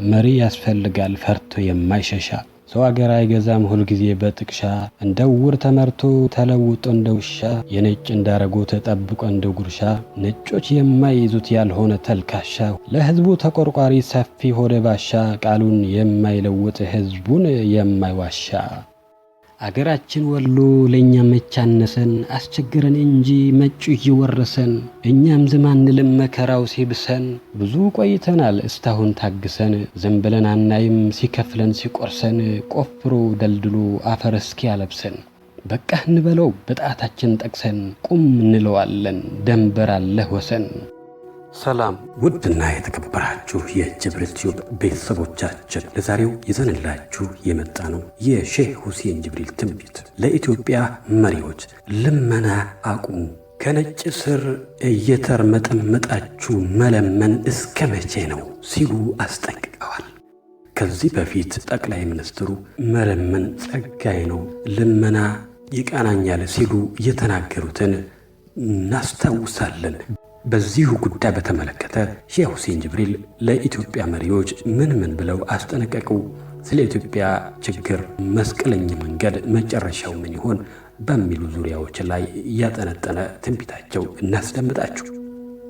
መሪ ያስፈልጋል ፈርቶ የማይሸሻ ሰው አገር አይገዛም ሁል ጊዜ በጥቅሻ እንደውር ተመርቶ ተለውጦ እንደውሻ የነጭ እንዳረጎ ተጠብቆ እንደጉርሻ ነጮች የማይይዙት ያልሆነ ተልካሻ ለህዝቡ ተቆርቋሪ ሰፊ ሆደ ባሻ ቃሉን የማይለውጥ ህዝቡን የማይዋሻ አገራችን ወሎ ለኛ መቻነሰን አስቸግረን እንጂ መጩ ይወረሰን እኛም ዝማንልም መከራው ሲብሰን ብዙ ቆይተናል እስታሁን ታግሰን ዘንብለን አናይም ሲከፍለን ሲቆርሰን ቆፍሮ ደልድሎ አፈር እስኪያለብሰን በቃ እንበለው በጣታችን ጠቅሰን ቁም እንለዋለን ደንበር አለህ ወሰን። ሰላም ውድና የተከበራችሁ የጅብሪል ቲዩብ ቤተሰቦቻችን ለዛሬው ይዘንላችሁ የመጣ ነው የሼህ ሁሴን ጅብሪል ትንቢት። ለኢትዮጵያ መሪዎች ልመና አቁሙ፣ ከነጭ ስር እየተርመጠመጣችሁ መለመን እስከ መቼ ነው ሲሉ አስጠንቅቀዋል። ከዚህ በፊት ጠቅላይ ሚኒስትሩ መለመን ጸጋዬ ነው፣ ልመና ይቃናኛል ሲሉ የተናገሩትን እናስታውሳለን። በዚሁ ጉዳይ በተመለከተ ሼህ ሁሴን ጅብሪል ለኢትዮጵያ መሪዎች ምን ብለው አስጠነቀቁ? ስለ ኢትዮጵያ ችግር መስቀለኛ መንገድ መጨረሻው ምን ይሆን በሚሉ ዙሪያዎች ላይ ያጠነጠነ ትንቢታቸው እናስደምጣችሁ።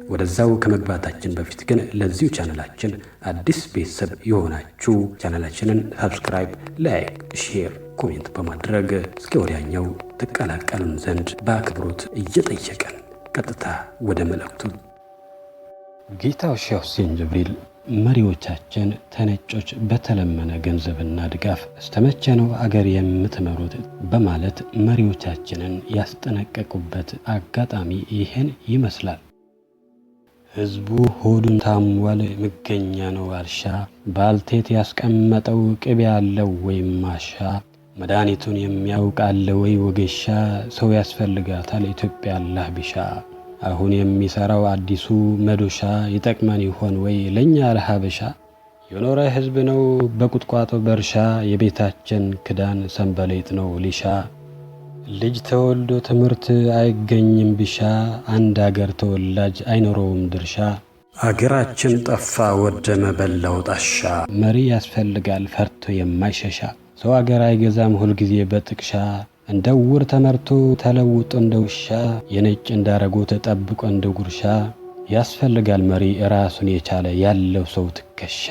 ወደዛው ከመግባታችን በፊት ግን ለዚሁ ቻናላችን አዲስ ቤተሰብ የሆናችሁ ቻናላችንን ሰብስክራይብ፣ ላይክ፣ ሼር፣ ኮሜንት በማድረግ እስከ ወዲያኛው ተቀላቀሉን ዘንድ በአክብሮት እየጠየቀን ቀጥታ ወደ መልእክቱ። ጌታው ሼህ ሁሴን ጅብሪል መሪዎቻችን ተነጮች በተለመነ ገንዘብና ድጋፍ እስተመቼ ነው አገር የምትመሩት በማለት መሪዎቻችንን ያስጠነቀቁበት አጋጣሚ ይሄን ይመስላል። ህዝቡ ሆዱን ታሟል፣ ምገኛ ነው አልሻ፣ ባልቴት ያስቀመጠው ቅቤ ያለው ወይም ማሻ፣ መድኃኒቱን የሚያውቅ አለ ወይ ወጌሻ፣ ሰው ያስፈልጋታል ኢትዮጵያ አላህ ቢሻ። አሁን የሚሰራው አዲሱ መዶሻ ይጠቅመን ይሆን ወይ ለኛ ለሀበሻ? የኖረ ህዝብ ነው በቁጥቋጦ በርሻ፣ የቤታችን ክዳን ሰንበሌጥ ነው ሊሻ። ልጅ ተወልዶ ትምህርት አይገኝም ቢሻ፣ አንድ አገር ተወላጅ አይኖረውም ድርሻ። አገራችን ጠፋ ወደመ በላው ጣሻ፣ መሪ ያስፈልጋል ፈርቶ የማይሸሻ ሰው አገር አይገዛም ሁል ጊዜ በጥቅሻ እንደውር ተመርቶ ተለውጦ እንደውሻ የነጭ እንዳረጎ ተጠብቆ እንደጉርሻ ያስፈልጋል መሪ ራሱን የቻለ ያለው ሰው ትከሻ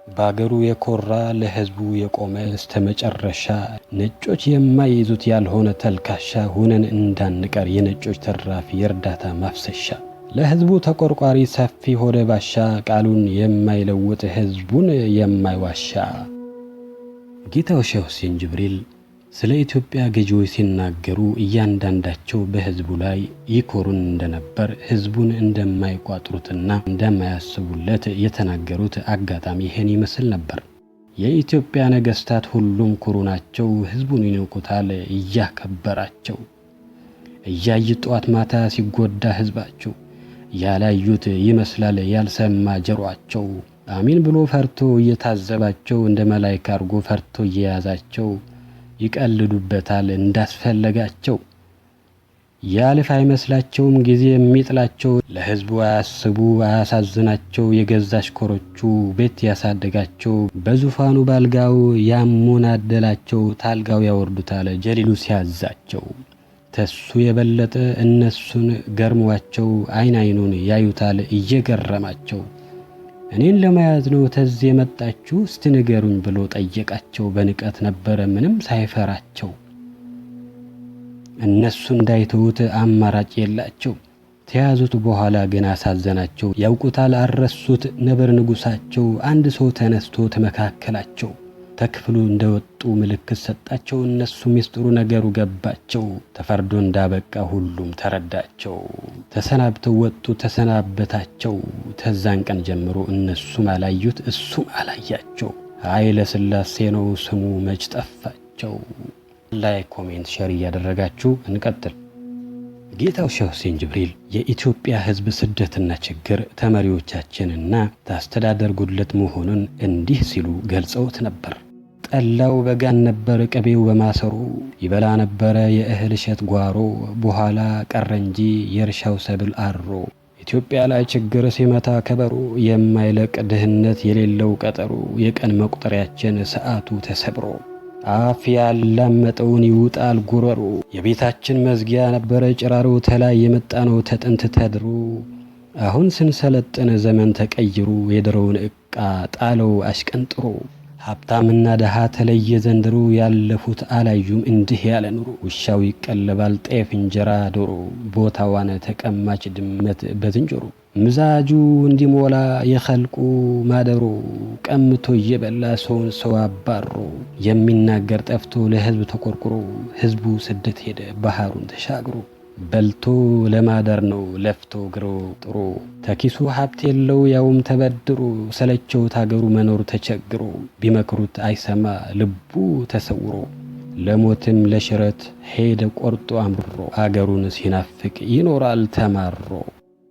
ባገሩ የኮራ ለህዝቡ የቆመ እስተመጨረሻ ነጮች የማይይዙት ያልሆነ ተልካሻ ሆነን እንዳንቀር የነጮች ተራፊ የእርዳታ ማፍሰሻ ለህዝቡ ተቆርቋሪ ሰፊ ሆደ ባሻ ቃሉን የማይለውጥ ህዝቡን የማይዋሻ። ጌታው ሼህ ሁሴን ጅብሪል ስለ ኢትዮጵያ ገዢዎች ሲናገሩ እያንዳንዳቸው በህዝቡ ላይ ይኮሩን እንደነበር ህዝቡን እንደማይቋጥሩትና እንደማያስቡለት የተናገሩት አጋጣሚ ይሄን ይመስል ነበር። የኢትዮጵያ ነገስታት ሁሉም ኩሩ ናቸው፣ ህዝቡን ይንቁታል እያከበራቸው። እያዩት ጧት ማታ ሲጎዳ ህዝባቸው፣ ያላዩት ይመስላል ያልሰማ ጀሯቸው። አሚን ብሎ ፈርቶ እየታዘባቸው እንደ መላእክት አርጎ ፈርቶ እየያዛቸው ይቀልዱበታል እንዳስፈለጋቸው። ያልፍ አይመስላቸውም ጊዜ የሚጥላቸው ለህዝቡ አያስቡ አያሳዝናቸው። የገዛ አሽከሮቹ ቤት ያሳደጋቸው በዙፋኑ ባልጋው ያሞናደላቸው ታልጋው ያወርዱታል ጀሊሉ ሲያዛቸው። ተሱ የበለጠ እነሱን ገርሟቸው አይኑን ያዩታል እየገረማቸው። እኔን ለማያዝ ነው ተዝ የመጣችሁ እስቲ ንገሩኝ ብሎ ጠየቃቸው። በንቀት ነበረ ምንም ሳይፈራቸው። እነሱ እንዳይተውት አማራጭ የላቸው። ተያዙት በኋላ ግን አሳዘናቸው። ያውቁታል አረሱት ነበር ንጉሳቸው። አንድ ሰው ተነስቶ ተመካከላቸው። ተክፍሉ እንደወጡ ምልክት ሰጣቸው። እነሱ ሚስጥሩ ነገሩ ገባቸው። ተፈርዶ እንዳበቃ ሁሉም ተረዳቸው። ተሰናብተው ወጡ ተሰናበታቸው። ተዛን ቀን ጀምሮ እነሱም አላዩት እሱም አላያቸው። ኃይለ ሥላሴ ነው ስሙ መች ጠፋቸው። ላይክ፣ ኮሜንት፣ ሼር እያደረጋችሁ እንቀጥል። ጌታው ሼህ ሁሴን ጅብሪል የኢትዮጵያ ህዝብ ስደትና ችግር ተመሪዎቻችንና ታስተዳደር ጉድለት መሆኑን እንዲህ ሲሉ ገልጸውት ነበር። ጠላው በጋን ነበር ቅቤው በማሰሮ፣ ይበላ ነበረ የእህል እሸት ጓሮ፣ በኋላ ቀረ እንጂ የእርሻው ሰብል አሮ። ኢትዮጵያ ላይ ችግር ሲመታ ከበሮ የማይለቅ ድህነት የሌለው ቀጠሮ የቀን መቁጠሪያችን ሰዓቱ ተሰብሮ አፍ ያላመጠውን ይውጣል ጉረሮ የቤታችን መዝጊያ ነበረ ጭራሮ ተላይ የመጣ ነው ተጥንት ተድሮ አሁን ስንሰለጥን ዘመን ተቀይሩ የድሮውን ዕቃ ጣለው አሽቀንጥሮ ሀብታምና ደሃ ተለየ ዘንድሮ ያለፉት አላዩም እንዲህ ያለ ኑሮ ውሻው ይቀለባል ጤፍ እንጀራ ዶሮ ቦታዋን ተቀማጭ ድመት በዝንጀሮ ምዛጁ እንዲሞላ የኸልቁ ማደሮ ቀምቶ እየበላ ሰውን ሰው አባሮ የሚናገር ጠፍቶ ለህዝብ ተቆርቁሮ ህዝቡ ስደት ሄደ ባህሩን ተሻግሮ በልቶ ለማደር ነው ለፍቶ ግሮ ጥሮ ተኪሱ ሀብት የለው ያውም ተበድሮ ሰለቸው ታገሩ መኖር ተቸግሮ ቢመክሩት አይሰማ ልቡ ተሰውሮ ለሞትም ለሽረት ሄደ ቆርጦ አምሮ አገሩን ሲናፍቅ ይኖራል ተማሮ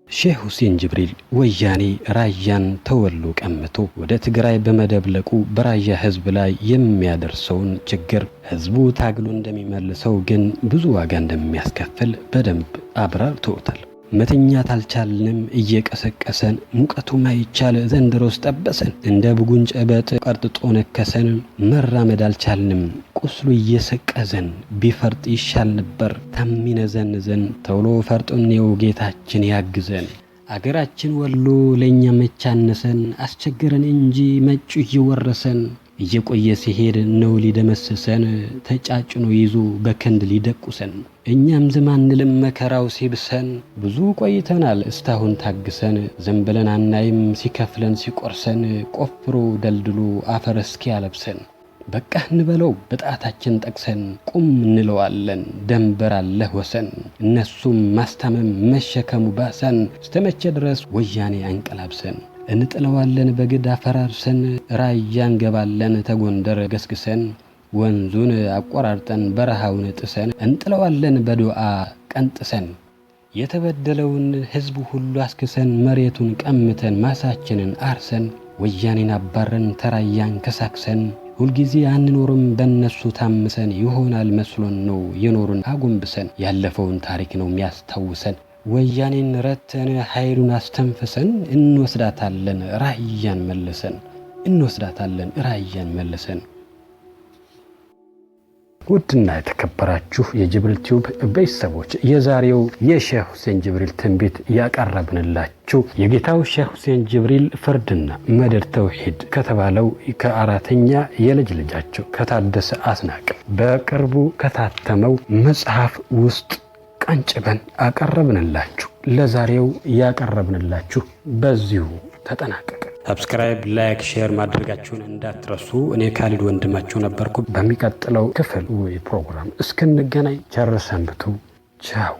ሼህ ሁሴን ጅብሪል ወያኔ ራያን ተወሎ ቀምቶ ወደ ትግራይ በመደብለቁ በራያ ህዝብ ላይ የሚያደርሰውን ችግር ህዝቡ ታግሎ እንደሚመልሰው ግን ብዙ ዋጋ እንደሚያስከፍል በደንብ አብራርቶታል። መተኛት አልቻልንም እየቀሰቀሰን ሙቀቱ ማይቻል ዘንድሮስ ጠበሰን እንደ ብጉን ጨበጥ ቀርጥጦ ነከሰን መራመድ አልቻልንም ቁስሉ እየሰቀዘን ቢፈርጥ ይሻል ነበር ታሚነዘንዘን ተውሎ ፈርጡን ነው ጌታችን ያግዘን አገራችን ወሎ ለኛ መቻነሰን አስቸገረን እንጂ መጩ ይወረሰን እየቆየ ሲሄድ ነው ሊደመስሰን ተጫጭኖ ይዞ በከንድ ሊደቁሰን እኛም ዝማንልም መከራው ሲብሰን ብዙ ቆይተናል እስታሁን ታግሰን ዘንበለን አናይም ሲከፍለን ሲቆርሰን ቆፍሮ ደልድሎ አፈር እስኪያለብሰን በቃ እንበለው በጣታችን ጠቅሰን ቁም እንለዋለን ደንበር አለ ወሰን እነሱም ማስታመም መሸከሙ ባሰን ስተመቼ ድረስ ወያኔ አንቀላብሰን እንጥለዋለን በግድ አፈራርሰን ራያን ገባለን ተጎንደር ገስግሰን ወንዙን አቆራርጠን በረሃውን ጥሰን እንጥለዋለን በዱዓ ቀንጥሰን የተበደለውን ህዝብ ሁሉ አስክሰን መሬቱን ቀምተን ማሳችንን አርሰን ወያኔን አባረን ተራያን ከሳክሰን ሁልጊዜ አንኖርም በእነሱ ታምሰን ይሆናል መስሎን ነው የኖሩን አጎንብሰን ያለፈውን ታሪክ ነው የሚያስታውሰን ወያኔን ረተን ኃይሉን አስተንፈሰን እንወስዳታለን ራያን መልሰን እንወስዳታለን ራያን መልሰን ውድና የተከበራችሁ የጅብሪል ቲዩብ ቤተሰቦች የዛሬው የሼህ ሁሴን ጅብሪል ትንቢት ያቀረብንላችሁ የጌታው ሼህ ሁሴን ጅብሪል ፍርድና መድር ተውሂድ ከተባለው ከአራተኛ የልጅ ልጃቸው ከታደሰ አስናቀ በቅርቡ ከታተመው መጽሐፍ ውስጥ ቀንጭበን አቀረብንላችሁ ለዛሬው ያቀረብንላችሁ በዚሁ ተጠናቀቀ ሰብስክራይብ ላይክ ሼር ማድረጋችሁን እንዳትረሱ እኔ ካሊድ ወንድማችሁ ነበርኩ በሚቀጥለው ክፍል ወይ ፕሮግራም እስክንገናኝ ቸር ሰንብቱ ቻው